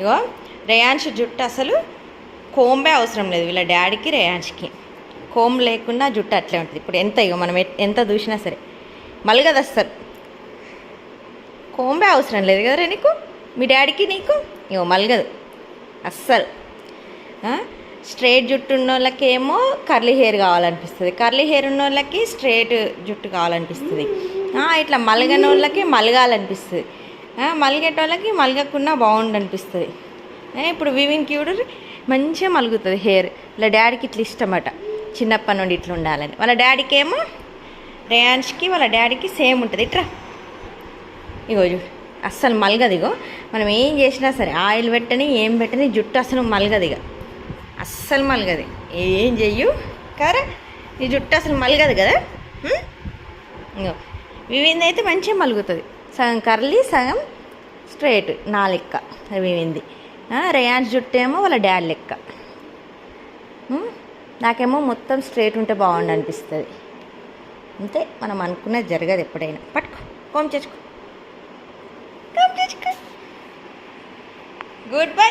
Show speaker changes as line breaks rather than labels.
ఇగో రేయాన్ష్ జుట్టు అసలు కోంబే అవసరం లేదు, వీళ్ళ డాడీకి రేయాన్ష్కి కోంబ్ లేకుండా జుట్టు అట్లే ఉంటుంది. ఇప్పుడు ఎంత ఇగో మనం ఎంత చూసినా సరే మల్గదు అస్సలు, కోంబే అవసరం లేదు కదరా నీకు, మీ డాడీకి నీకు ఇగో మల్గదు అస్సలు. స్ట్రైట్ జుట్టు ఉన్న వాళ్ళకేమో కర్లీ హెయిర్ కావాలనిపిస్తుంది, కర్లీ హెయిర్ ఉన్న వాళ్ళకి స్ట్రైట్ జుట్టు కావాలనిపిస్తుంది. ఇట్లా మలగని వాళ్ళకి మలగాలనిపిస్తుంది, మలిగేటోళ్ళకి మలగకుండా బాగుండనిపిస్తుంది. ఇప్పుడు వివిన్ క్యూడ్ మంచిగా మలుగుతుంది హెయిర్. వాళ్ళ డాడీకి ఇట్లా ఇష్టమట, చిన్నప్పటి నుండి ఇట్లా ఉండాలని. వాళ్ళ డాడీకి ఏమో రేయాన్ష్కి వాళ్ళ డాడీకి సేమ్ ఉంటుంది. ఇట్లా ఇగో అస్సలు మలగదు. ఇగో మనం ఏం చేసినా సరే ఆయిల్ పెట్టని ఏం పెట్టని జుట్టు అసలు మలగదు, ఇక అస్సలు మలగదు. ఏం చెయ్యు కారా నీ జుట్టు అసలు మలగదు కదా. ఇంకో వివింది అయితే మంచిగా మలుగుతుంది, సగం కర్లీ సగం స్ట్రైట్ నా లెక్క వివింది. రేయాన్స్ జుట్టు ఏమో వాళ్ళ డాడీ లెక్క. నాకేమో మొత్తం స్ట్రైట్ ఉంటే బాగుండు అనిపిస్తుంది. అంతే, మనం అనుకున్నది జరగదు ఎప్పుడైనా. పట్టుకో కోమ్ తెచ్చుకో, గుడ్ బై.